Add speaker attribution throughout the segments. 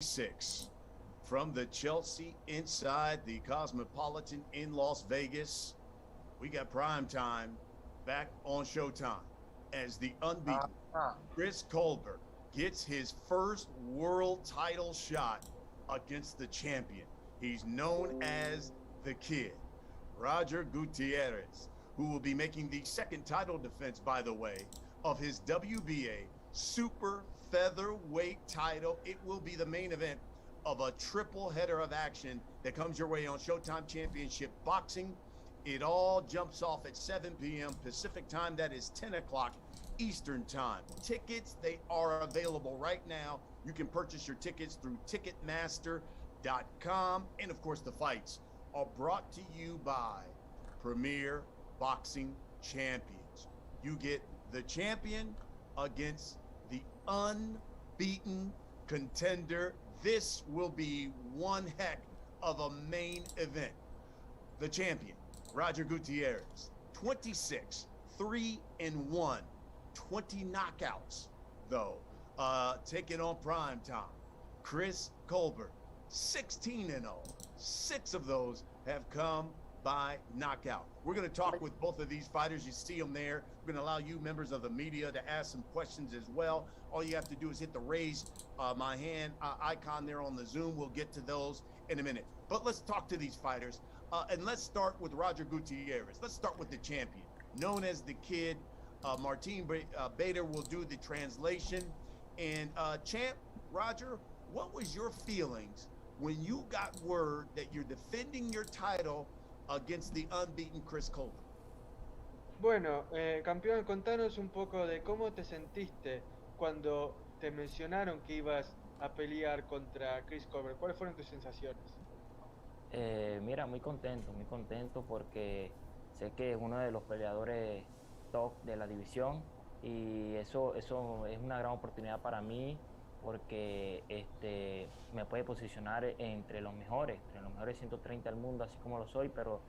Speaker 1: 6 from the Chelsea inside the Cosmopolitan in Las Vegas. We got Primetime back on Showtime as the unbeaten Chris Colbert gets his first world title shot against the champion. He's known as the Kid, Roger Gutierrez, who will be making the second title defense, by the way, of his WBA super featherweight title. It will be the main event of a triple header of action that comes your way on Showtime Championship Boxing. It all jumps off at 7 p.m. Pacific time. That is 10 o'clock Eastern time. Tickets, they are available right now. You can purchase your tickets through Ticketmaster.com. And of course, the fights are brought to you by Premier Boxing Champions. You get the champion against the unbeaten contender. This will be one heck of a main event. The champion, Roger Gutierrez, 26, 3-1, 20 knockouts, though. Taking on Primetime, Chris Colbert, 16-0. 6 of those have come by knockout. We're going to talk with both of these fighters. You see them there. We're going to allow you, members of the media, to ask some questions as well. All you have to do is hit the raise my hand icon there on the Zoom. We'll get to those in a minute. But let's talk to these fighters. And let's start with Roger Gutierrez. Let's start with the champion, known as the Kid. Martin Bader will do the translation. And champ, Roger, what was your feelings when you got word that you're defending your title against the unbeaten Chris Colbert?
Speaker 2: Bueno, campeón, contanos un poco de cómo te sentiste cuando te mencionaron que ibas a pelear contra Chris Colbert. ¿Cuáles fueron tus sensaciones?
Speaker 3: Mira, muy contento porque sé que es uno de los peleadores top de la división y eso es una gran oportunidad para mí porque me puede posicionar entre los mejores 130 del mundo, así como lo soy, pero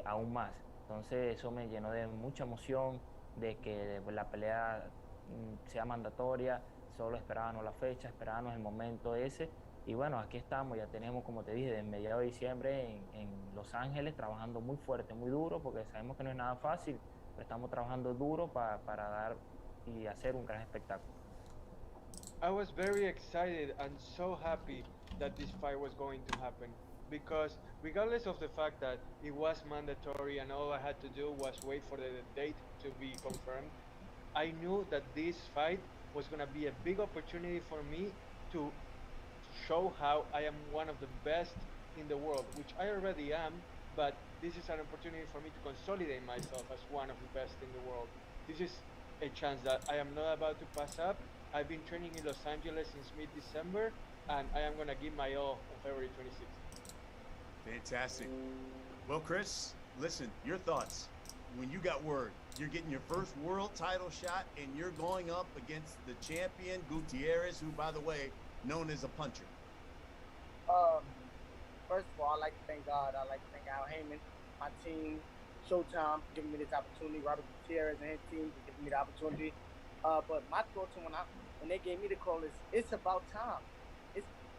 Speaker 3: aún más. Entonces eso me llenó de mucha emoción de que la pelea sea mandatoria. Solo esperábamos la fecha, esperábamos el momento ese. Y bueno, aquí estamos, ya tenemos, como te dije, de mediados de diciembre en Los Ángeles, trabajando muy fuerte, muy duro, porque sabemos que no es nada fácil, pero estamos trabajando duro para dar y hacer un gran espectáculo.
Speaker 2: I was very excited and so happy that this fight was going to happen because regardless of the fact that it was mandatory and all I had to do was wait for the date to be confirmed, I knew that this fight was going to be a big opportunity for me to show how I am one of the best in the world, which I already am, but this is an opportunity for me to consolidate myself as one of the best in the world. This is a chance that I am not about to pass up. I've been training in Los Angeles since mid-December, and I am going to give my all on February 26th.
Speaker 1: Fantastic. Well, Chris, listen, your thoughts. When you got word, you're getting your first world title shot, and you're going up against the champion, Gutierrez, who, by the way, known as a puncher.
Speaker 4: First of all, I'd like to thank God. I'd like to thank Al Heyman, my team, Showtime, for giving me this opportunity, Robert Gutierrez and his team for giving me the opportunity. But my thoughts when they gave me the call is it's about time.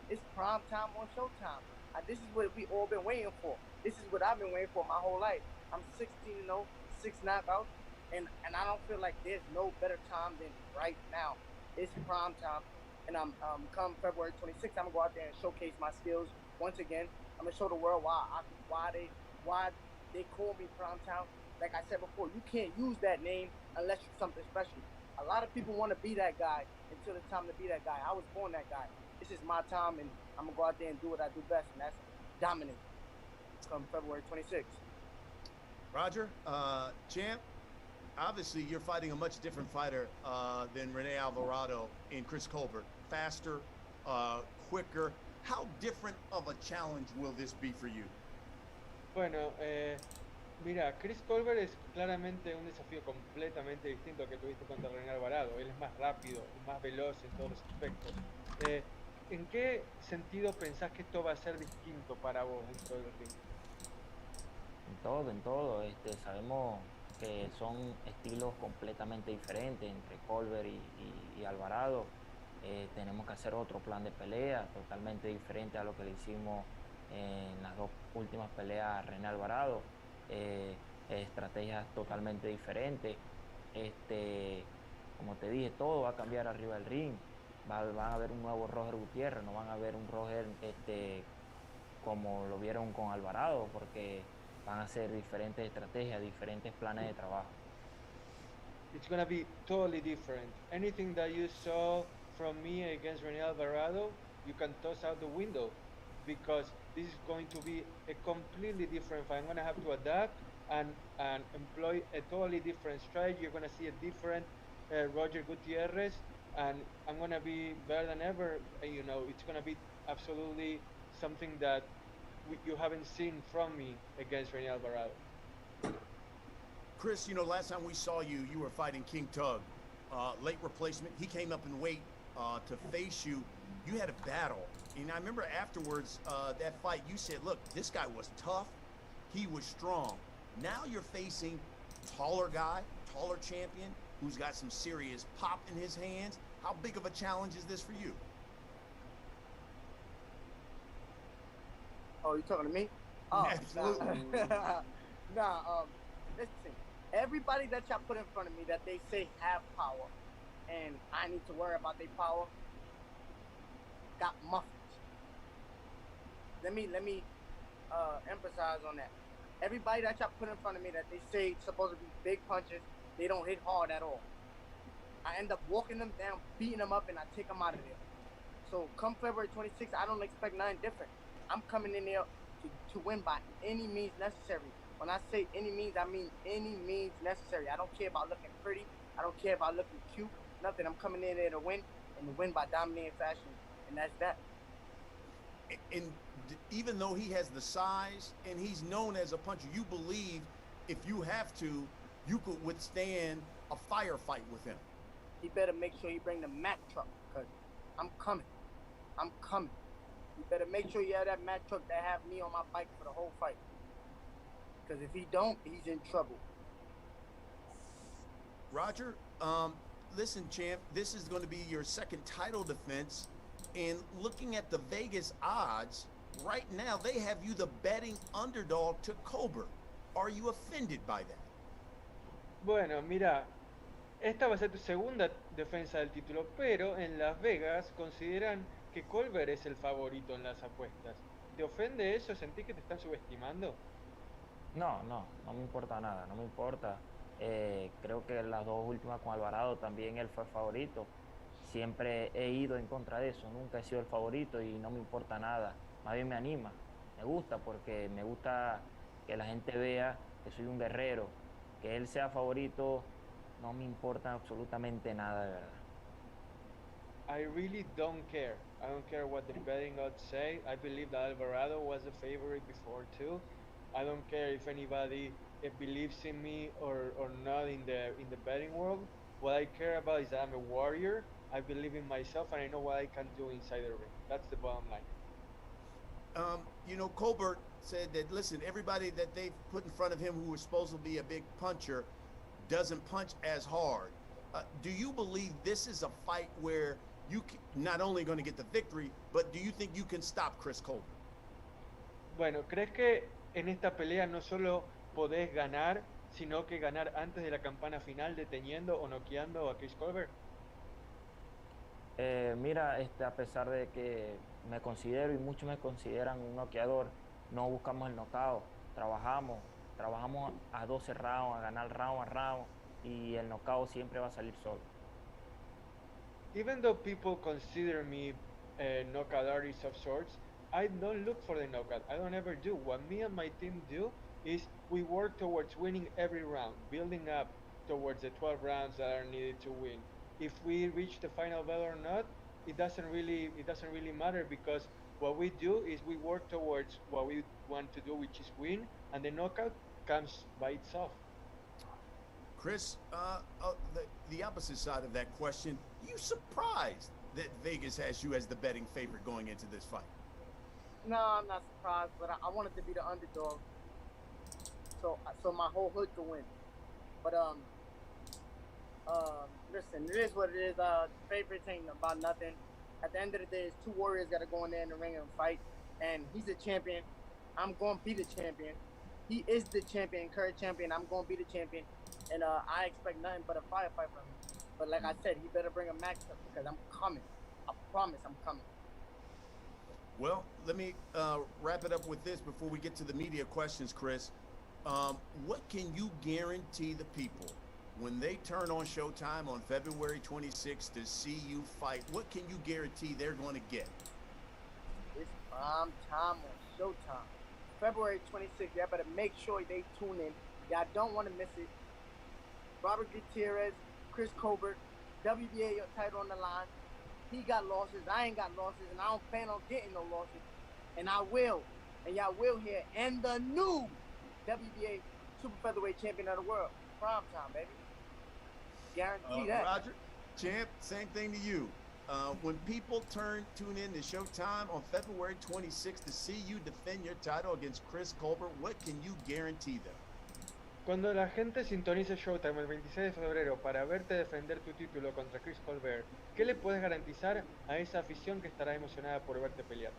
Speaker 4: It's prime time on Showtime. This is what we all been waiting for. This is what I've been waiting for my whole life. I'm 16-0, 6 knockouts, and I don't feel like there's no better time than right now. It's prime time, and I'm come February 26th, I'm gonna go out there and showcase my skills once again. I'm gonna show the world why they call me prime time. Like I said before, you can't use that name unless you're something special. A lot of people want to be that guy until it's time to be that guy. I was born that guy. This is my time, and I'm gonna go out there and do what I do best, and that's dominate. Come February 26th.
Speaker 1: Roger, champ, obviously you're fighting a much different fighter than Rene Alvarado and Chris Colbert. Faster, quicker. How different of a challenge will this be for you?
Speaker 2: Bueno, mira, Chris Colbert es claramente un desafío completamente distinto al que tuviste contra René Alvarado. Él es más rápido, más veloz en todos los aspectos. ¿En qué sentido pensás que esto va a ser distinto para vos dentro del ring?
Speaker 3: En todo. Sabemos que son estilos completamente diferentes entre Colbert y Alvarado. tenemos que hacer otro plan de pelea totalmente diferente a lo que le hicimos en las dos últimas peleas a René Alvarado. Estrategias totalmente diferentes. Como te dije, todo va a cambiar arriba del ring. Van a ver un nuevo Roger Gutierrez, no van a ver un Roger como lo vieron con Alvarado, porque van a ser diferentes estrategias, diferentes planes de trabajo.
Speaker 2: It's gonna be totally different. Anything that you saw from me against René Alvarado, you can toss out the window because this is going to be a completely different fight. I'm gonna have to adapt and employ a totally different strategy. You're gonna see a different Roger Gutierrez, and I'm gonna be better than ever. You know, it's gonna be absolutely something that you haven't seen from me against René Alvarado.
Speaker 1: Chris, you know, last time we saw you, you were fighting King Tug, late replacement. He came up in weight to face you. You had a battle, and I remember afterwards that fight, you said, look, this guy was tough. He was strong. Now you're facing taller guy, taller champion, who's got some serious pop in his hands. How big of a challenge is this for you?
Speaker 4: Oh, you talking to me? Oh,
Speaker 1: Absolutely.
Speaker 4: Listen, everybody that y'all put in front of me that they say have power, and I need to worry about their power, got muffins. Let me emphasize on that. Everybody that y'all put in front of me that they say supposed to be big punches, they don't hit hard at all. I end up walking them down, beating them up, and I take them out of there. So come February 26th, I don't expect nothing different. I'm coming in there to win by any means necessary. When I say any means, I mean any means necessary. I don't care about looking pretty. I don't care about looking cute. Nothing. I'm coming in there to win, and to win by dominating fashion, and that's that.
Speaker 1: And even though he has the size and he's known as a puncher, you believe if you have to, you could withstand a firefight with him.
Speaker 4: He better make sure he bring the Mack truck, because I'm coming. I'm coming. You better make sure you have that Mack truck that have me on my bike for the whole fight. Because if he don't, he's in trouble.
Speaker 1: Roger, listen, champ, this is going to be your second title defense. And looking at the Vegas odds, right now they have you the betting underdog to Colbert. Are you offended by that?
Speaker 2: Bueno, mira, esta va a ser tu segunda defensa del título, pero en Las Vegas consideran que Colbert es el favorito en las apuestas. ¿Te ofende eso? ¿Sentís que te están subestimando?
Speaker 3: No me importa nada, no me importa. Creo que las dos últimas con Alvarado también él fue favorito. Siempre he ido en contra de eso, nunca he sido el favorito y no me importa nada. Más bien me anima, me gusta porque me gusta que la gente vea que soy un guerrero. Que él sea favorito no me importa absolutamente nada, de verdad.
Speaker 2: I really don't care. I don't care what the betting odds say. I believe that Alvarado was the favorite before too. I don't care if anybody believes in me or not in the betting world. What I care about is that I'm a warrior. I believe in myself and I know what I can do inside the ring. That's the bottom line.
Speaker 1: You know, Colbert said that, listen, everybody that they've put in front of him who was supposed to be a big puncher doesn't punch as hard. Do you believe this is a fight where you not only going to get the victory, but do you think you can stop Chris Colbert?
Speaker 2: Bueno, ¿crees que en esta pelea no solo podés ganar, sino que ganar antes de la campana final deteniendo o noqueando a Chris Colbert?
Speaker 3: Mira, a pesar de que me considero y muchos me consideran un noqueador, no buscamos el knockout, trabajamos a 12 rounds, a ganar round a round y el knockout siempre va a salir solo.
Speaker 2: Even though people consider me a knockout artist of sorts, I don't look for the knockout. I don't ever do. What me and my team do is we work towards winning every round, building up towards the 12 rounds that are needed to win. If we reach the final bell or not, it doesn't really matter because what we do is we work towards what we want to do, which is win, and the knockout comes by itself.
Speaker 1: Chris, the opposite side of that question, you surprised that Vegas has you as the betting favorite going into this fight?
Speaker 4: No, I'm not surprised, but I wanted to be the underdog, so my whole hood could win. But Listen, it is what it is. Favorites ain't about nothing. At the end of the day, it's two warriors got to go in there in the ring and fight. And he's a champion. I'm going to be the champion. He is the champion, current champion. I'm going to be the champion. And I expect nothing but a firefight from him. But like I said, he better bring a match up because I'm coming. I promise I'm coming.
Speaker 1: Well, let me wrap it up with this before we get to the media questions, Chris. What can you guarantee the people when they turn on Showtime on February 26th to see you fight? What can you guarantee they're going to get?
Speaker 4: It's prime time on Showtime. February 26th, y'all better make sure they tune in. Y'all don't want to miss it. Robert Gutierrez, Chris Colbert, WBA title on the line. He got losses, I ain't got losses, and I don't plan on getting no losses. And I will, and y'all will hear. And the new WBA Super Featherweight Champion of the World. Prime time, baby. Guarantee that.
Speaker 1: Roger, champ, same thing to you. When people tune in to Showtime on February 26th to see you defend your title against Chris Colbert, what can you guarantee them?
Speaker 2: Cuando la gente sintonice Showtime el 26 de febrero para verte defender tu título contra Chris Colbert, ¿qué le puedes garantizar a esa afición que estará emocionada por verte pelear?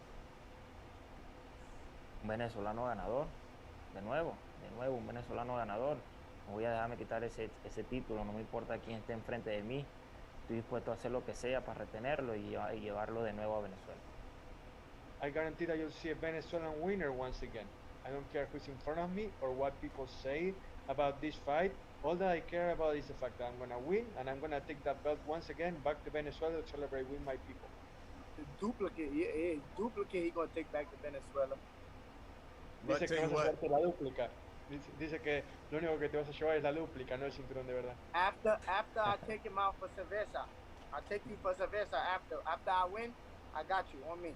Speaker 3: Un venezolano ganador, de nuevo, un venezolano ganador. No voy a dejarme quitar ese título, no me importa quién esté enfrente de mí. Estoy dispuesto a hacer lo que sea para retenerlo y llevarlo de nuevo a Venezuela.
Speaker 2: I guarantee that you'll see a Venezuelan winner once again. I don't care who's in front of me or what people say about this fight. All that I care about is the fact that I'm going to win and I'm going to take that belt once again back to Venezuela to celebrate with my people.
Speaker 4: The duplicate, he going to take back to Venezuela.
Speaker 2: Dice que vas a llevarte la dúplica. Dice que lo único que te vas a llevar es la dúplica, no el cinturón de verdad.
Speaker 4: After I take him out for cerveza, I'll take you for cerveza after I win, I got you on me.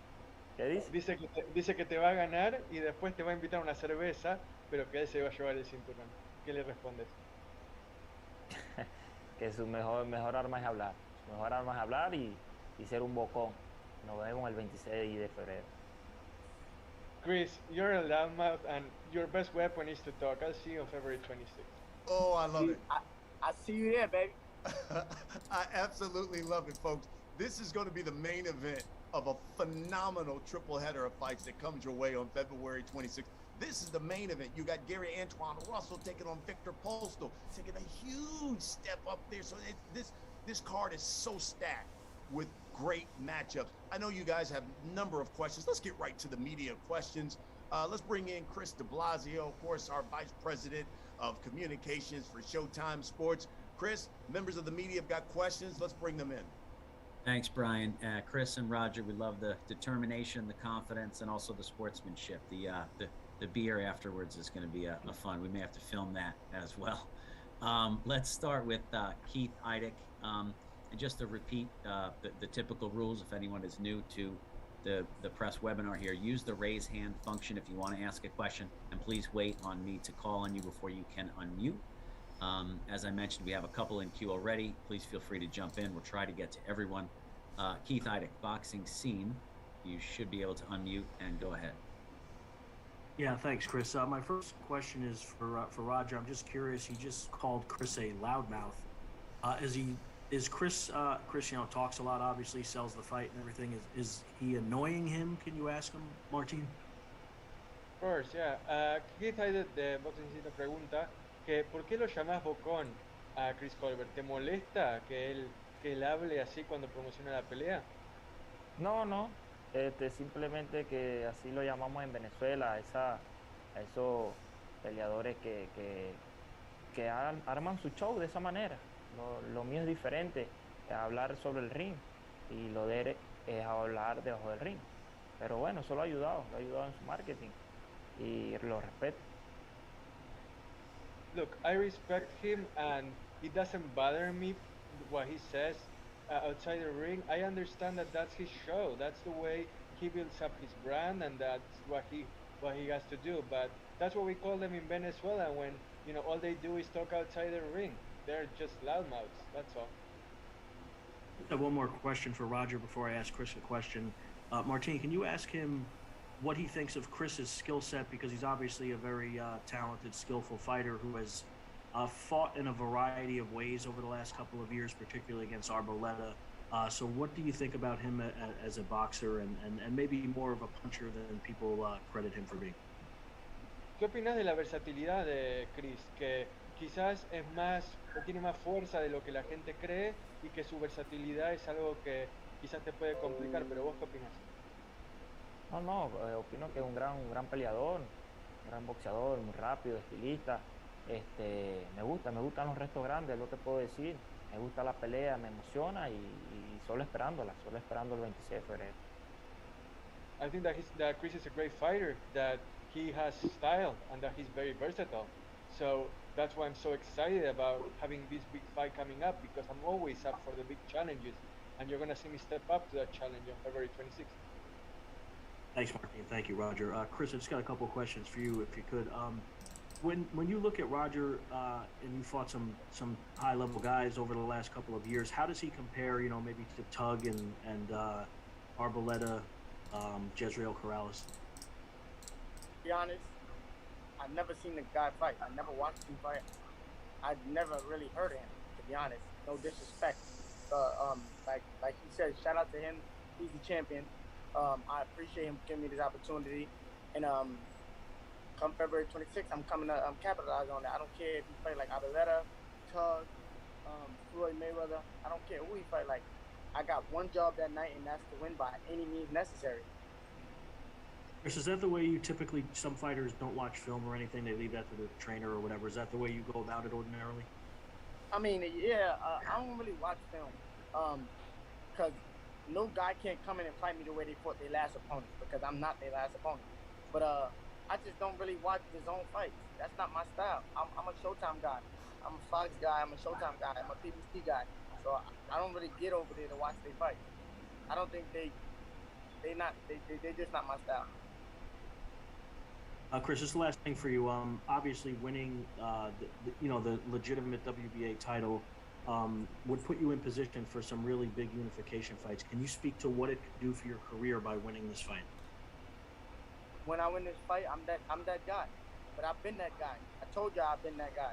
Speaker 3: ¿Qué dice?
Speaker 2: Dice que te va a ganar y después te va a invitar a una cerveza, pero que él se va a llevar el cinturón. ¿Qué le respondes?
Speaker 3: Que su mejor arma es hablar. Su mejor arma es hablar y ser un bocón. Nos vemos el 26 de febrero.
Speaker 2: Chris, you're a loudmouth and your best weapon is to talk. I'll see you on February 26th.
Speaker 1: Oh, I love it.
Speaker 4: I see you there, baby.
Speaker 1: I absolutely love it, folks. This is going to be the main event of a phenomenal triple header of fights that comes your way on February 26th. This is the main event. You got Gary Antoine Russell taking on Victor Postal, taking a huge step up there. So this card is so stacked with great matchups. I know you guys have a number of questions. Let's get right to the media questions. Let's bring in Chris de Blasio, of course, our Vice President of Communications for Showtime Sports. Chris, members of the media have got questions. Let's bring them in.
Speaker 5: Thanks, Brian. Chris and Roger, we love the determination, the confidence, and also the sportsmanship. The beer afterwards is going to be a fun. We may have to film that as well. Let's start with Keith Idec. And just to repeat the typical rules, if anyone is new to the press webinar here, use the raise hand function if you want to ask a question, and please wait on me to call on you before you can unmute. As I mentioned, we have a couple in queue already. Please feel free to jump in. We'll try to get to everyone. Keith Idec, boxing scene. You should be able to unmute and go ahead.
Speaker 6: Yeah, thanks, Chris. My first question is for Roger. I'm just curious. He just called Chris a loudmouth. Is Chris, talks a lot, obviously, sells the fight and everything. Is he annoying him? Can you ask him, Martin?
Speaker 2: Of course, yeah. Keith Idec de Boxing Cine pregunta que ¿por qué lo llamás bocón a Chris Colbert? ¿Te molesta que él hable así cuando promociona la pelea?
Speaker 3: No. Simplemente que así lo llamamos en Venezuela, a esos peleadores que arman su show de esa manera. Lo mío es diferente, es hablar sobre el ring, y lo de él es hablar debajo del ring. Pero bueno, eso lo ha ayudado en su marketing y lo respeto.
Speaker 2: Look, I respect him and it doesn't bother me what he says outside the ring. I understand that that's his show. That's the way he builds up his brand, and that's what he has to do. But that's what we call them in Venezuela when all they do is talk outside the ring. They're just loudmouths. That's all.
Speaker 6: I have one more question for Roger before I ask Chris a question. Martin, can you ask him what he thinks of Chris's skill set, because he's obviously a very talented, skillful fighter who has fought in a variety of ways over the last couple of years, particularly against Arboleda. So what do you think about him as a boxer and maybe more of a puncher than people credit him for being?
Speaker 2: ¿Qué opinas de la versatilidad de Chris? Que quizás es más, o tiene más fuerza de lo que la gente cree y que su versatilidad es algo que quizás te puede complicar, pero vos qué opinas?
Speaker 3: No, no, opino que es un gran peleador, un gran boxeador, muy rápido, estilista. Me gustan los restos grandes, es lo que puedo decir. Me gusta la pelea, me emociona y solo esperando el 26 de febrero.
Speaker 2: I think that Chris is a great fighter, that he has style and that he's very versatile. So that's why I'm so excited about having this big fight coming up, because I'm always up for the big challenges, and you're gonna see me step up to that challenge on February 26th.
Speaker 6: Thanks, Martin. Thank you, Roger. Chris, I just got a couple of questions for you, if you could. When you look at Roger and you fought some high level guys over the last couple of years, how does he compare? You know, maybe to Tug and Arboleda, Jezreel Corrales?
Speaker 4: To be honest, I've never seen the guy fight. I never watched him fight. I've never really heard of him, to be honest. No disrespect. Like he said, shout out to him. He's the champion. I appreciate him giving me this opportunity. And come February 26th, I'm coming to capitalize on that. I don't care if he fight like Arboleda, Tug, Floyd Mayweather. I don't care who he fight like. I got one job that night, and that's to win by any means necessary.
Speaker 6: Chris, is that the way you typically, some fighters don't watch film or anything, they leave that to the trainer or whatever? Is that the way you go about it ordinarily?
Speaker 4: I mean, yeah, I don't really watch film because no guy can't come in and fight me the way they fought their last opponent, because I'm not their last opponent. But I just don't really watch his own fights. That's not my style. I'm a Showtime guy. I'm a Fox guy. I'm a Showtime guy. I'm a PBC guy. So I don't really get over there to watch their fights. I don't think they're just not my style.
Speaker 6: Chris, just the last thing for you. Obviously, winning the legitimate WBA title would put you in position for some really big unification fights. Can you speak to what it could do for your career by winning this fight?
Speaker 4: When I win this fight, I'm that guy. But I've been that guy. I told you I've been that guy.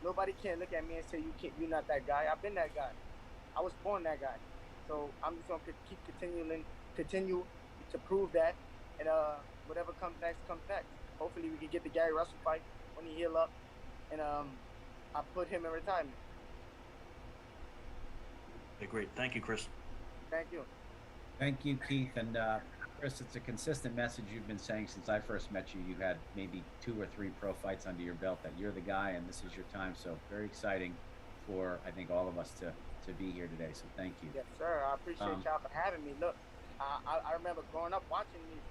Speaker 4: Nobody can look at me and say you're not that guy. I've been that guy. I was born that guy. So I'm just gonna continue to prove that, and whatever comes next comes next. Hopefully we can get the Gary Russell fight when he heal up, and I put him in retirement.
Speaker 6: Okay, great. Thank you, Chris.
Speaker 4: Thank you.
Speaker 5: Thank you, Keith. And Chris, it's a consistent message you've been saying since I first met you. You had maybe 2 or 3 pro fights under your belt, that you're the guy and this is your time. So very exciting for, I think, all of us to be here today. So thank you.
Speaker 4: Yes, sir. I appreciate y'all for having me. Look, I remember growing up watching these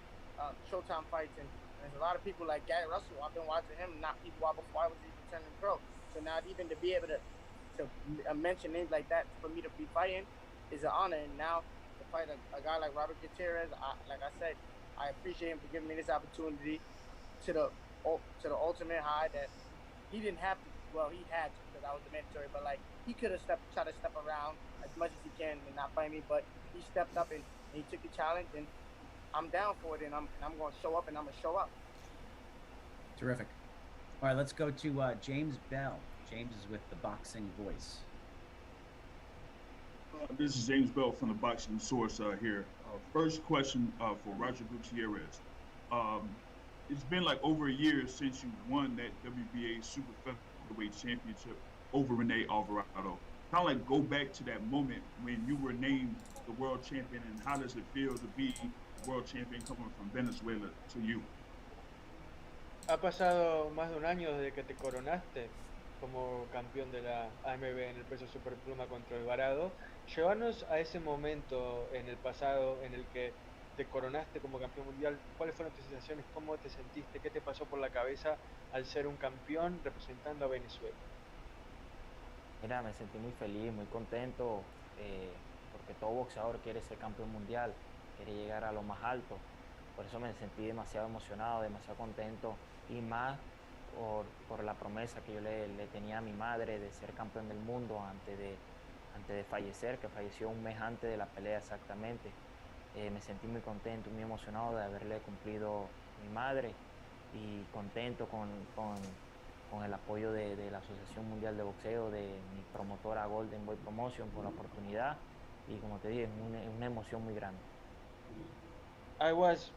Speaker 4: Showtime fights, and there's a lot of people like Gary Russell. I've been watching him not people before I was even turning pro. So now even to be able to mention names like that for me to be fighting is an honor. And now to fight a guy like Robert Gutierrez, like I said, I appreciate him for giving me this opportunity to the ultimate high that he didn't have to. Well, he had to, because I was the mandatory, but like he could have tried to step around as much as he can and not fight me, but he stepped up and he took the challenge, and I'm down for it, and I'm going to show up, and I'm going to show up.
Speaker 5: Terrific. All right, let's go to James Bell. James is with the Boxing Voice.
Speaker 7: This is James Bell from the Boxing Source here. First question for Roger Gutierrez. It's been like over a year since you won that WBA Super Featherweight Championship over Rene Alvarado. Kind of like go back to that moment when you were named the world champion, and how does it feel to be world champion coming from Venezuela to you?
Speaker 2: Ha pasado más de un año desde que te coronaste como campeón de la AMB en el peso superpluma contra Alvarado. Llévanos a ese momento en el pasado en el que te coronaste como campeón mundial. ¿Cuáles fueron tus sensaciones? ¿Cómo te sentiste? ¿Qué te pasó por la cabeza al ser un campeón representando a Venezuela?
Speaker 3: Mira, me sentí muy feliz, muy contento, porque todo boxeador quiere ser campeón mundial, quiere llegar a lo más alto. Por eso me sentí demasiado emocionado, demasiado contento, y más por la promesa que yo le tenía a mi madre de ser campeón del mundo antes de fallecer, que falleció un mes antes de la pelea exactamente. Me sentí muy contento, muy emocionado de haberle cumplido a mi madre, y contento con con el apoyo de la Asociación Mundial de Boxeo, de mi promotora Golden Boy Promotion por la oportunidad y como te dije, es una emoción muy grande.
Speaker 2: I was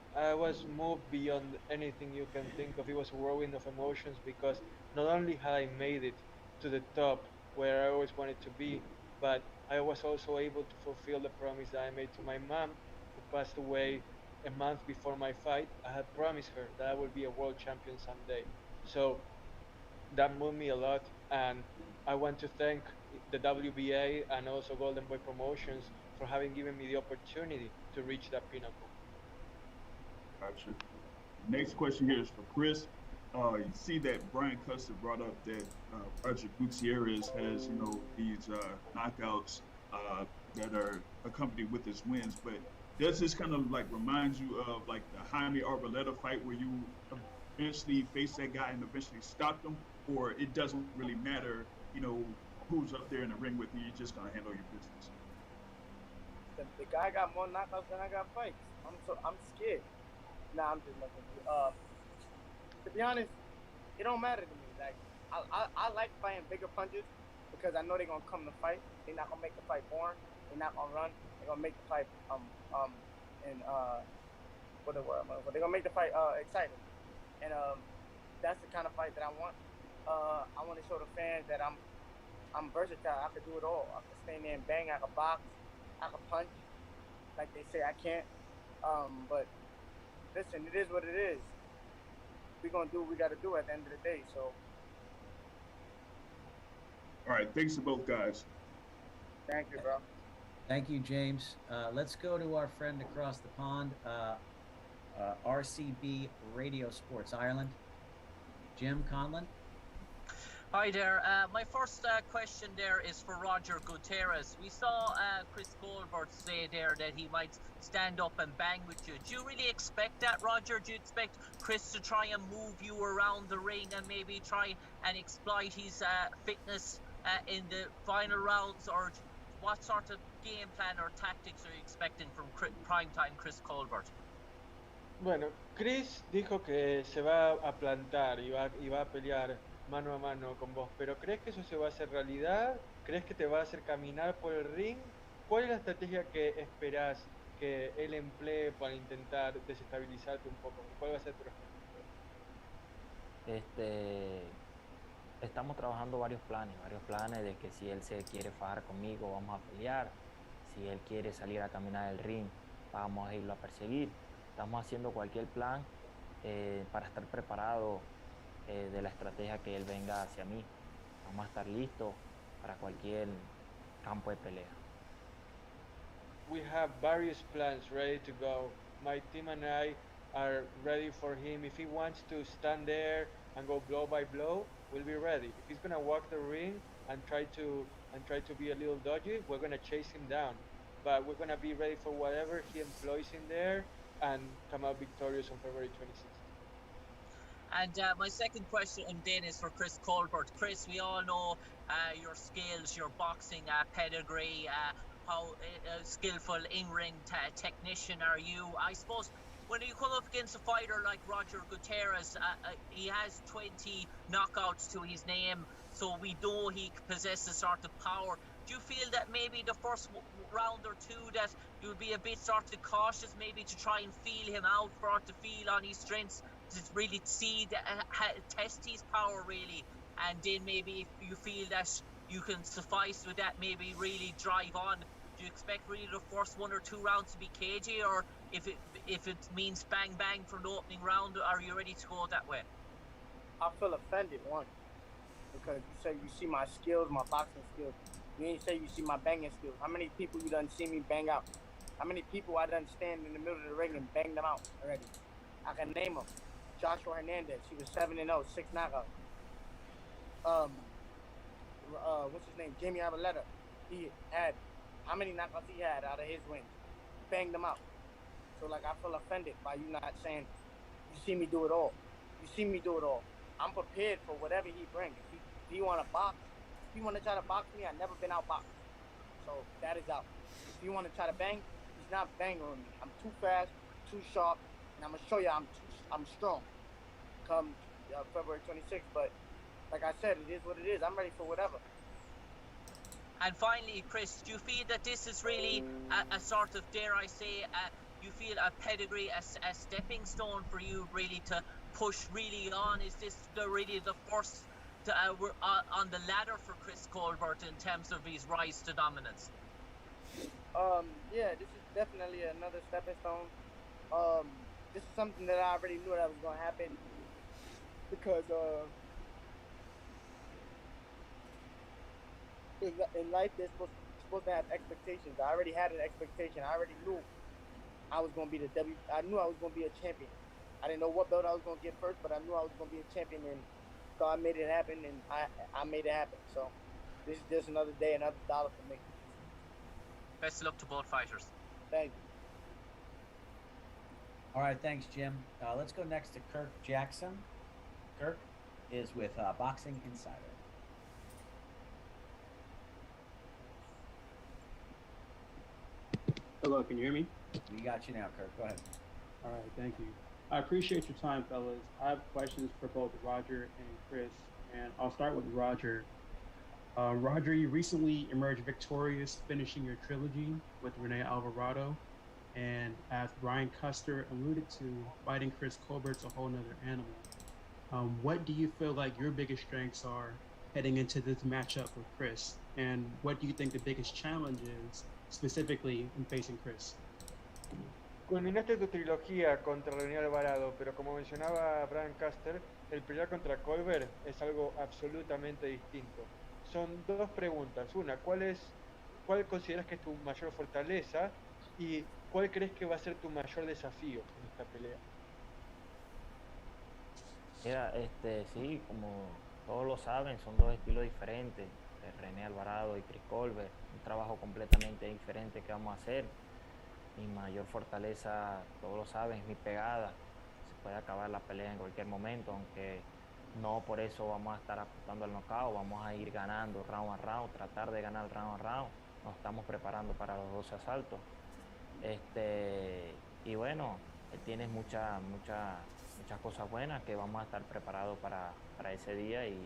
Speaker 2: moved beyond anything you can think of. It was a whirlwind of emotions because not only had I made it to the top where I always wanted to be, but I was also able to fulfill the promise that I made to my mom, who passed away a month before my fight. I had promised her that I would be a world champion someday. So that moved me a lot, and I want to thank the WBA and also Golden Boy Promotions for having given me the opportunity to reach that pinnacle.
Speaker 7: Gotcha. Next question here is for Chris. You see that Brian Custer brought up that Roger Gutierrez has, these knockouts that are accompanied with his wins, but does this kind of like remind you of like the Jaime Arboleda fight where you eventually faced that guy and eventually stopped him, or it doesn't really matter, who's up there in the ring with you, you're just gonna handle your business?
Speaker 4: The guy got more knockouts than I got fights. I'm scared. Nah, I'm just messing with you. To be honest, it don't matter to me. Like I like fighting bigger punches because I know they're gonna come to fight. They're not gonna make the fight boring. They're not gonna run. They're gonna make the fight they're gonna make the fight exciting. And that's the kind of fight that I want. I want to show the fans that I'm versatile. I can do it all. I can stand there and bang. I can box. I can punch. Like they say, I can't. But listen, it is what it is. We're gonna do what we gotta do at the end of the day. So.
Speaker 7: All right. Thanks to both guys.
Speaker 4: Thank you, bro.
Speaker 5: Thank you, James. Let's go to our friend across the pond, RCB Radio Sports Ireland, Jim Conlon.
Speaker 8: Hi there. My first question there is for Roger Gutierrez. We saw Chris Colbert say there that he might stand up and bang with you. Do you really expect that, Roger? Do you expect Chris to try and move you around the ring and maybe try and exploit his fitness in the final rounds? Or what sort of game plan or tactics are you expecting from Primetime Chris Colbert?
Speaker 2: Bueno, Chris dijo que se va a plantar y va a pelear mano a mano con vos, pero ¿crees que eso se va a hacer realidad? ¿Crees que te va a hacer caminar por el ring? ¿Cuál es la estrategia que esperás que él emplee para intentar desestabilizarte un poco? ¿Cuál va a ser tu respuesta?
Speaker 3: Estamos trabajando varios planes de que si él se quiere fajar conmigo, vamos a pelear. Si él quiere salir a caminar el ring, vamos a irlo a perseguir. Estamos haciendo cualquier plan para estar preparado de la estrategia que él venga hacia mí. Vamos a estar listos para cualquier campo de pelea.
Speaker 2: We have various plans ready to go. My team and I are ready for him. If he wants to stand there and go blow by blow, we'll be ready. If he's gonna walk the ring and try to be a little dodgy, we're gonna chase him down. But we're gonna be ready for whatever he employs in there and come out victorious on February 26th.
Speaker 8: And my second question then is for Chris Colbert. Chris, we all know your skills, your boxing pedigree, how skillful in-ring technician are you. I suppose when you come up against a fighter like Roger Gutierrez, he has 20 knockouts to his name, so we know he possesses sort of power. Do you feel that maybe the first round or two that you'll be a bit sort of cautious maybe to try and feel him out, for to feel on his strengths, to really see, test his power really, and then maybe if you feel that you can suffice with that, maybe really drive on? Do you expect really the first one or two rounds to be cagey, or if it means bang bang from the opening round, are you ready to go that way?
Speaker 4: I feel offended, one, because you say you see my skills, my boxing skills. You ain't say you see my banging skills. How many people you done see me bang out? How many people I done stand in the middle of the ring and bang them out already? I can name them. Joshua Hernandez, he was 7-0, 6 knockouts. What's his name? Jamie Arboleda. He had, how many knockouts he had out of his wins? Banged them out. So like I feel offended by you not saying, you see me do it all. You see me do it all. I'm prepared for whatever he brings. If he want to box, if you want to try to box me, I've never been outboxed. So that is out. If you want to try to bang, he's not banging on me. I'm too fast, too sharp, and I'm going to show you I'm strong come February 26th. But like I said, it is what it is. I'm ready for whatever.
Speaker 8: And finally, Chris, do you feel that this is really a sort of, dare I say, you feel a pedigree, a stepping stone for you really to push really on? Is this really the first on the ladder for Chris Colbert in terms of his rise to dominance?
Speaker 4: Yeah, this is definitely another stepping stone. This is something that I already knew that was gonna happen because in life they're supposed to have expectations. I already had an expectation. I already knew I was gonna be I knew I was gonna be a champion. I didn't know what belt I was gonna get first, but I knew I was gonna be a champion, and God made it happen, and I made it happen. So this is just another day, another dollar for me.
Speaker 8: Best of luck to both fighters.
Speaker 4: Thank you.
Speaker 5: All right, thanks, Jim. Let's go next to Kirk Jackson. Kirk is with Boxing Insider.
Speaker 9: Hello, can you hear me?
Speaker 5: We got you now, Kirk. Go ahead.
Speaker 9: All right, thank you. I appreciate your time, fellas. I have questions for both Roger and Chris, and I'll start with Roger. Roger, you recently emerged victorious, finishing your trilogy with Rene Alvarado, and as Brian Custer alluded to, fighting Chris Colbert's a whole nother animal. What do you feel like your biggest strengths are heading into this matchup with Chris, and what do you think the biggest challenge is, specifically in facing Chris?
Speaker 2: Culminaste tu trilogía contra René Alvarado, pero como mencionaba Brian Custer, el pelear contra Colbert es algo absolutamente distinto. Son dos preguntas. Una, ¿cuál consideras que es tu mayor fortaleza? Y ¿cuál crees que va a ser tu mayor desafío en esta pelea?
Speaker 3: Mira, sí, como todos lo saben, son dos estilos diferentes, René Alvarado y Chris Colbert, un trabajo completamente diferente que vamos a hacer. Mi mayor fortaleza, todos lo saben, es mi pegada. Se puede acabar la pelea en cualquier momento, aunque no por eso vamos a estar apuntando al knockout, vamos a ir ganando round a round, tratar de ganar round a round. Nos estamos preparando para los 12 asaltos. Y bueno, tienes muchas cosas buenas que vamos a estar preparados para ese día y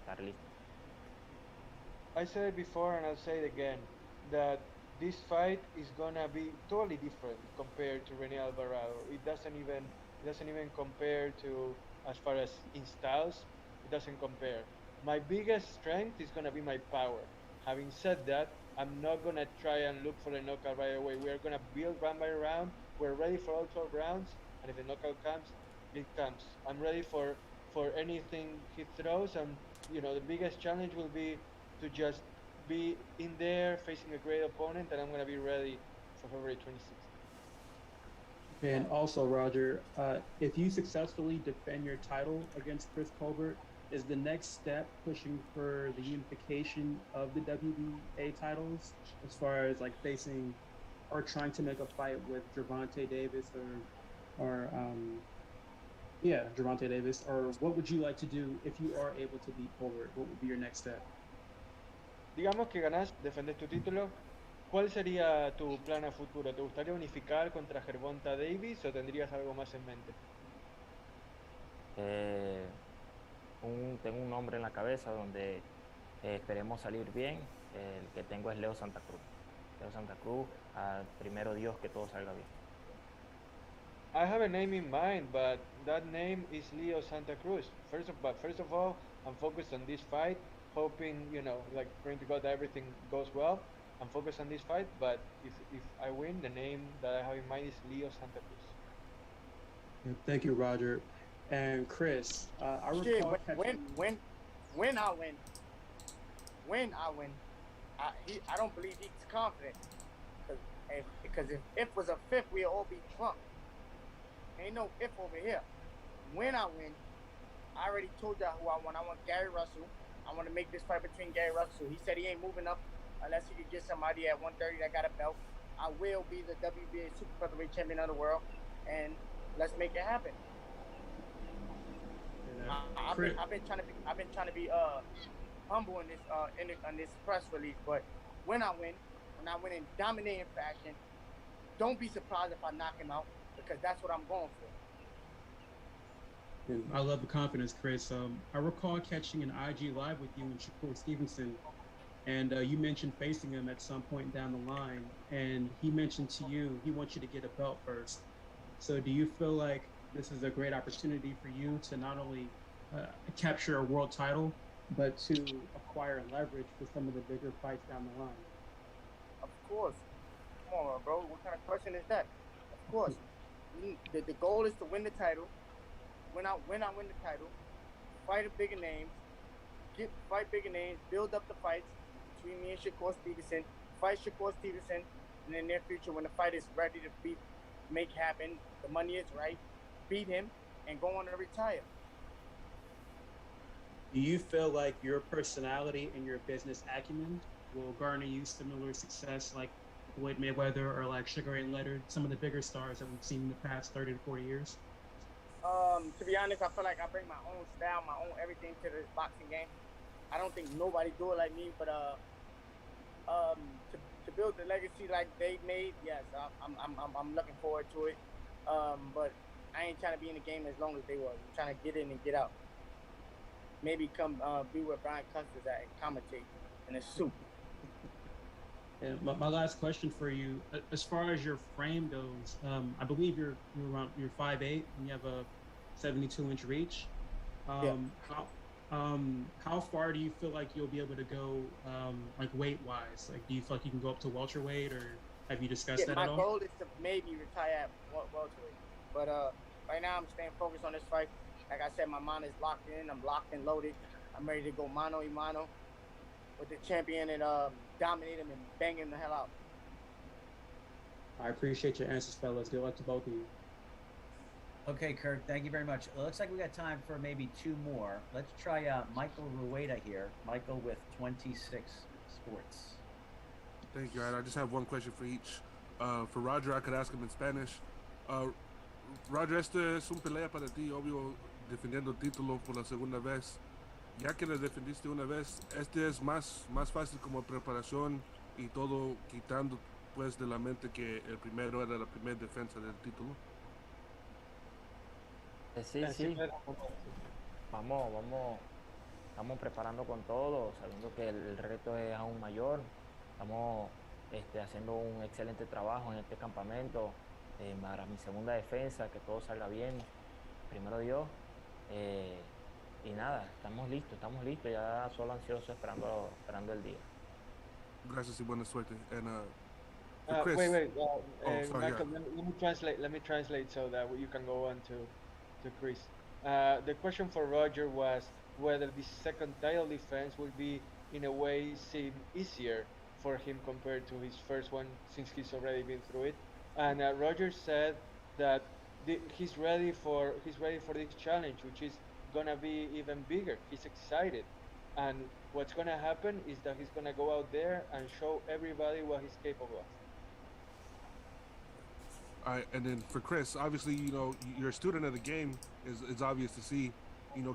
Speaker 3: estar listos.
Speaker 2: I said it before and I'll say it again, that this fight is gonna be totally different compared to René Alvarado. It doesn't even compare to, as far as in styles, it doesn't compare. My biggest strength is gonna be my power. Having said that, I'm not gonna try and look for the knockout right away. We are gonna build round by round. We're ready for all 12 rounds, and if the knockout comes, it comes. I'm ready for anything he throws, and the biggest challenge will be to just be in there facing a great opponent, and I'm gonna be ready for February 26th.
Speaker 9: And also, Roger, if you successfully defend your title against Chris Colbert, is the next step pushing for the unification of the WBA titles as far as like facing or trying to make a fight with Gervonta Davis or Gervonta Davis, or what would you like to do if you are able to beat Colbert? What would be your next step?
Speaker 2: Digamos que ganás, defendés tu título, ¿cuál sería tu plan a futuro? ¿Te gustaría unificar contra Gervonta Davis o tendrías algo más en mente?
Speaker 3: Tengo un nombre en la cabeza donde esperemos salir bien. El que tengo es Leo Santa Cruz. Leo Santa Cruz, primero Dios que todo salga bien.
Speaker 2: I have a name in mind, but that name is Leo Santa Cruz. First of all, I'm focused on this fight, hoping, like praying to God that everything goes well. I'm focused on this fight, but if I win, the name that I have in mind is Leo Santa Cruz.
Speaker 9: Thank you, Roger. And Chris, I recall
Speaker 4: when I win, I don't believe he's confident. Because if it was a fifth, we'd all be drunk. Ain't no if over here. When I win, I already told y'all who I want. I want Gary Russell. I want to make this fight between Gary Russell. He said he ain't moving up unless he could get somebody at 130 that got a belt. I will be the WBA Super Featherweight Champion of the world, and let's make it happen. I've been trying to be humble in this press release, but when I win in dominating fashion, don't be surprised if I knock him out, because that's what I'm going for.
Speaker 9: And I love the confidence, Chris. I recall catching an IG live with you and Shakur Stevenson, and you mentioned facing him at some point down the line, and he mentioned to you he wants you to get a belt first. So do you feel like this is a great opportunity for you to not only capture a world title, but to acquire leverage for some of the bigger fights down the line?
Speaker 4: Of course. Come on, bro. What kind of question is that? Of course. The goal is to win the title. When I win the title, fight a bigger names, fight bigger names, build up the fights between me and Shakur Stevenson, fight Shakur Stevenson in the near future when the fight is ready to make happen, the money is right, beat him, and go on to retire.
Speaker 9: Do you feel like your personality and your business acumen will garner you similar success like Floyd Mayweather or like Sugar Ray Leonard, some of the bigger stars that we've seen in the past 30 to 40 years?
Speaker 4: To be honest, I feel like I bring my own style, my own everything to this boxing game. I don't think nobody do it like me, but to build the legacy like they made, yes, I'm looking forward to it. But I ain't trying to be in the game as long as they was. I'm trying to get in and get out. Maybe come be where Brian Custer's at and commentate in a suit.
Speaker 9: And my last question for you, as far as your frame goes, I believe you're 5'8" and you have a 72-inch reach. How far do you feel like you'll be able to go, like weight-wise? Like, do you feel like you can go up to welterweight, or have you discussed that at all?
Speaker 4: My goal is to maybe retire at welterweight, but right now I'm staying focused on this fight. Like I said, my mind is locked in. I'm locked and loaded. I'm ready to go mano a mano with the champion and dominate him and bang him the hell out.
Speaker 9: I appreciate your answers, fellas. Good luck to both of you.
Speaker 5: Okay, Kirk, thank you very much. It looks like we got time for maybe two more. Let's try Michael Rueda here. Michael with 26 Sports.
Speaker 10: Thank you. I just have one question for each. For Roger, I could ask him in Spanish. Roger, este es un pelea para ti, obvio, defendiendo el título por la segunda vez. Ya que le defendiste una vez, este es más fácil como preparación y todo, quitando pues de la mente que el primero era la primera defensa del título.
Speaker 3: Sí. Estamos preparando con todo, sabiendo que el reto es aún mayor. Estamos haciendo un excelente trabajo en este campamento para mi segunda defensa, que todo salga bien, primero Dios. Y nada, estamos listos, ya solo ansioso esperando el día.
Speaker 10: Gracias y buena suerte. And Chris.
Speaker 2: Wait.
Speaker 10: Sorry,
Speaker 2: Michael,
Speaker 10: yeah.
Speaker 2: let me translate so that you can go on to Chris. The question for Roger was whether the second title defense will be, in a way, seem easier for him compared to his first one, since he's already been through it. And Roger said that he's ready for this challenge, which is gonna be even bigger. He's excited, and what's gonna happen is that he's gonna go out there and show everybody what he's capable of.
Speaker 10: All right, and then for Chris, obviously, you're a student of the game. It's obvious to see,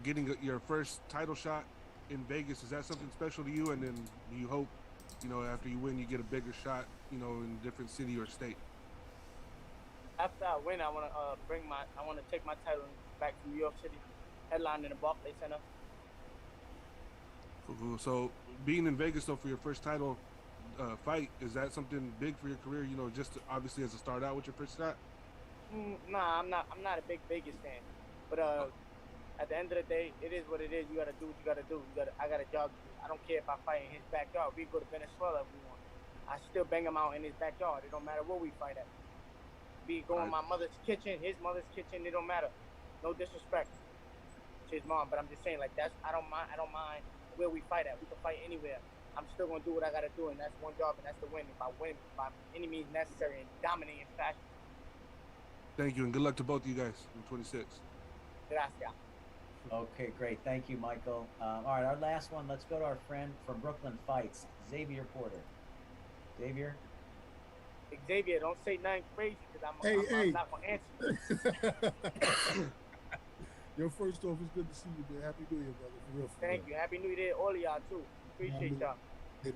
Speaker 10: getting your first title shot in Vegas. Is that something special to you? And then you hope, after you win, you get a bigger shot, in a different city or state.
Speaker 4: After I win, I want to take my title back to New York City, headline in the Barclays Center.
Speaker 10: Cool. So being in Vegas, though, for your first title fight, is that something big for your career? Just obviously as a start out with your first shot.
Speaker 4: Nah, I'm not a big Vegas fan, but at the end of the day, it is what it is. You gotta do what you gotta do. I got a job to do. I don't care if I fight in his backyard. We go to Venezuela if we want. I still bang him out in his backyard. It don't matter where we fight at. Be going my mother's kitchen, his mother's kitchen. It don't matter. No disrespect to his mom, but I'm just saying, like, I don't mind where we fight at. We can fight anywhere. I'm still gonna do what I gotta do, and that's one job, and that's to win. If I win by any means necessary and dominate in fashion.
Speaker 10: Thank you, and good luck to both of you guys in 26.
Speaker 4: Gracias.
Speaker 5: Okay, great. Thank you, Michael. All right, our last one. Let's go to our friend from Brooklyn Fights, Xavier Porter.
Speaker 4: Xavier, don't say nothing crazy, because I'm not gonna answer.
Speaker 11: Yo, first off, it's good to see you, man. Happy New Year, brother. For real.
Speaker 4: Thank you. Happy New Year to all of y'all too. Appreciate y'all.
Speaker 11: And,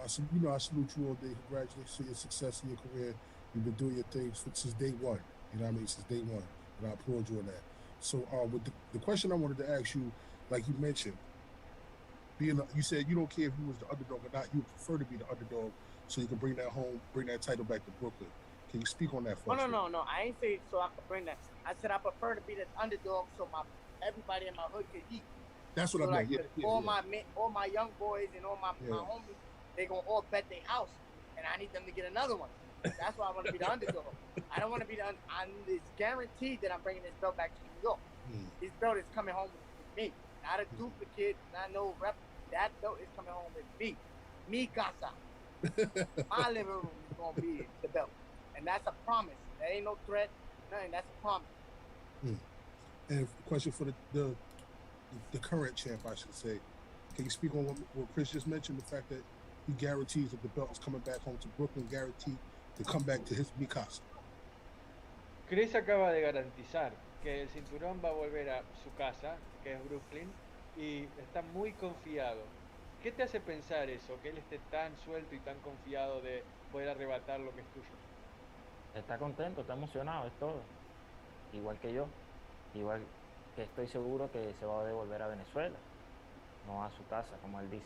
Speaker 11: I salute you all day. Congratulations to your success in your career. You've been doing your things since day one. You know what I mean? Since day one. And I applaud you on that. So, with the question I wanted to ask you, like you mentioned, you said you don't care if you was the underdog or not. You prefer to be the underdog so you can bring that home, bring that title back to Brooklyn. Can you speak on that for us?
Speaker 4: No. I ain't say so I could bring that. I said I prefer to be the underdog so everybody in my hood could eat.
Speaker 11: That's what
Speaker 4: so
Speaker 11: I meant.
Speaker 4: All my young boys and all my homies, they gonna all bet their house, and I need them to get another one. That's why I want to be the underdog. I don't want to be it's guaranteed that I'm bringing this belt back to New York. This belt is coming home with me, not a duplicate, not no rep. That belt is coming home with me. Mi casa. My living room is gonna be the belt, and that's a promise. That ain't no threat, nothing. That's a promise.
Speaker 11: And question for the current champ, I should say. Can you speak on what Chris just mentioned? The fact that he guarantees that the belt is coming back home to Brooklyn, guaranteed to come back to his mi casa.
Speaker 2: Chris acaba de garantizar que el cinturón va a volver a su casa, que es Brooklyn, y está muy confiado. ¿Qué te hace pensar eso? Que él esté tan suelto y tan confiado de poder arrebatar lo que es tuyo.
Speaker 3: Está contento, está emocionado, es todo. Igual que yo. Igual que estoy seguro que se va a devolver a Venezuela, no a su casa, como él dice.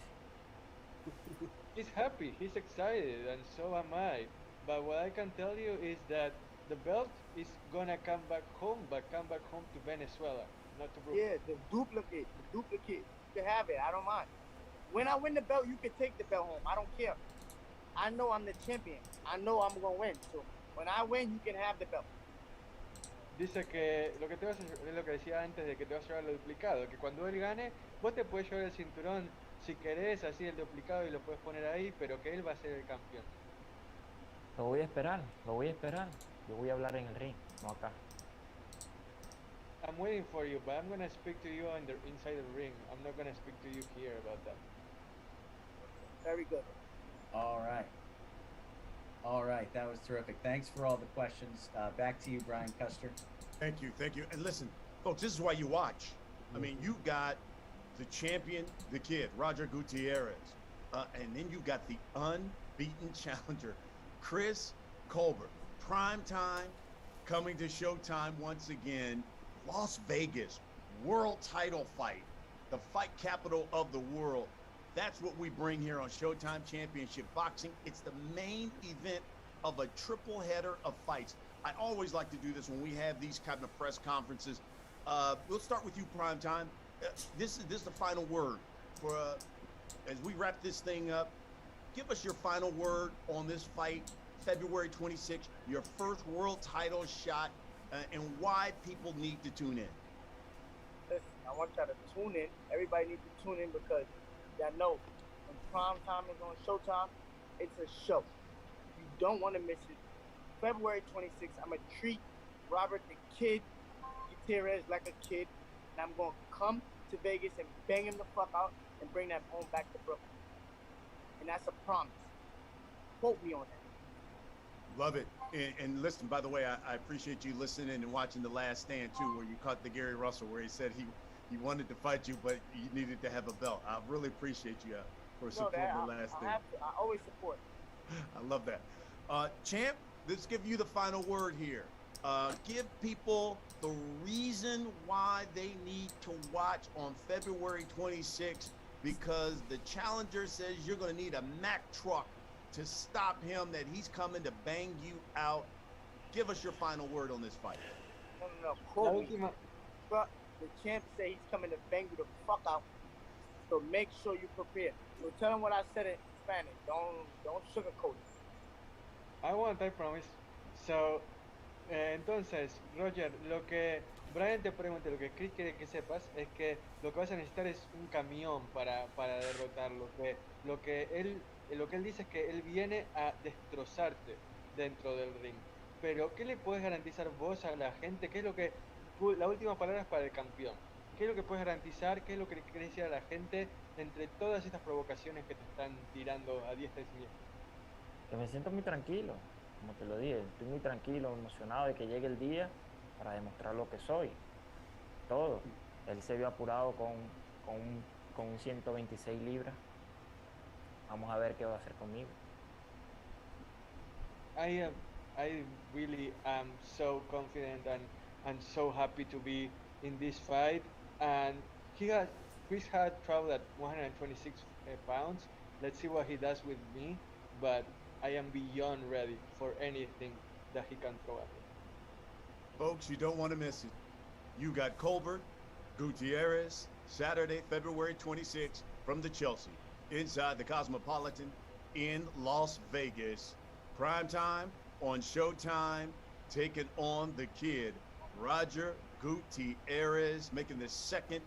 Speaker 2: He's happy, he's excited, and so am I. But what I can tell you is that the belt is gonna come back home, to Venezuela, not to Brooklyn.
Speaker 4: Yeah, the duplicate. You can have it. I don't mind. When I win the belt, you can take the belt home. I don't care. I know I'm the champion. I know I'm gonna win. So when I win, you can have the belt.
Speaker 2: Dice que lo que te vas a es lo que decía antes de que te vas a llevar lo duplicado, que cuando él gane, vos te puedes llevar el cinturón si querés, así el duplicado y lo puedes poner ahí, pero que él va a ser el campeón.
Speaker 3: Lo voy a esperar. Yo voy a hablar en el ring, no acá.
Speaker 2: I'm waiting for you, but I'm gonna speak to you inside the ring. I'm not gonna speak to you here about that.
Speaker 4: Very good.
Speaker 5: All right, that was terrific. Thanks for all the questions. Back to you, Brian Custer.
Speaker 1: Thank you. And listen, folks, this is why you watch. I mean, you got the champion, the kid, Roger Gutierrez, and then you got the unbeaten challenger, Chris Colbert. Primetime, coming to Showtime once again. Las Vegas, world title fight, the fight capital of the world. That's what we bring here on Showtime Championship Boxing. It's the main event of a triple header of fights. I always like to do this when we have these kind of press conferences. We'll start with you, Primetime. This is the final word for as we wrap this thing up. Give us your final word on this fight, February 26th, your first world title shot, and why people need to tune in.
Speaker 4: Listen, I want y'all to tune in. Everybody needs to tune in because y'all know when Primetime is on Showtime, it's a show. You don't want to miss it. February 26th, I'm going to treat Robert the Kid Gutierrez like a kid, and I'm going to come to Vegas and bang him the fuck out and bring that home back to Brooklyn. And that's a promise. Quote me on that.
Speaker 1: Love it. And listen, by the way, I appreciate you listening and watching The Last Stand, too, where you caught the Gary Russell, where he said he wanted to fight you, but you needed to have a belt. I really appreciate you for supporting The Last Stand.
Speaker 4: I always support.
Speaker 1: I love that. Champ, let's give you the final word here. Give people the reason why they need to watch on February 26th, because the challenger says you're going to need a Mack truck to stop him, that he's coming to bang you out. Give us your final word on this fight.
Speaker 4: No. Quote me. But the champ say he's coming to bang you the fuck out. So make sure you prepare. So tell him what I said in Spanish. Don't sugarcoat it.
Speaker 2: I promise. So, entonces, Roger, lo que Brian te pregunta, lo que Chris quiere que sepas es que lo que vas a necesitar es un camión para derrotarlo. Lo que él dice es que él viene a destrozarte dentro del ring. Pero, ¿qué le puedes garantizar vos a la gente? ¿Qué es lo que la última palabra es para el campeón? ¿Qué es lo que puedes garantizar? ¿Qué es lo que le querés decir a la gente entre todas estas provocaciones que te están tirando a diestra y siniestra?
Speaker 3: Que me siento muy tranquilo, como te lo dije, estoy muy tranquilo, emocionado de que llegue el día para demostrar lo que soy. Todo. Él se vio apurado con un 126 libras. Vamos a ver qué va a hacer conmigo.
Speaker 2: I really am so confident and so happy to be in this fight, and Chris had trouble at 126 pounds. Let's see what he does with me, but I am beyond ready for anything that he can throw at me.
Speaker 1: Folks, you don't want to miss it. You got Colbert, Gutierrez, Saturday, February 26th from the Chelsea, inside the Cosmopolitan in Las Vegas. Primetime on Showtime, taking on the kid, Roger Gutierrez, making the second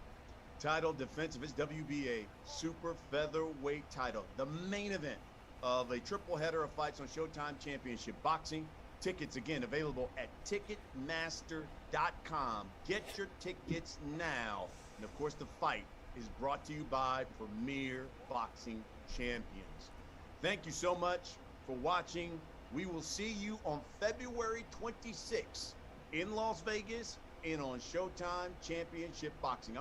Speaker 1: title defense of his WBA super featherweight title. The main event of a triple header of fights on Showtime Championship Boxing. Tickets, again, available at Ticketmaster.com. Get your tickets now. And, of course, the fight is brought to you by Premier Boxing Champions. Thank you so much for watching. We will see you on February 26th in Las Vegas and on Showtime Championship Boxing.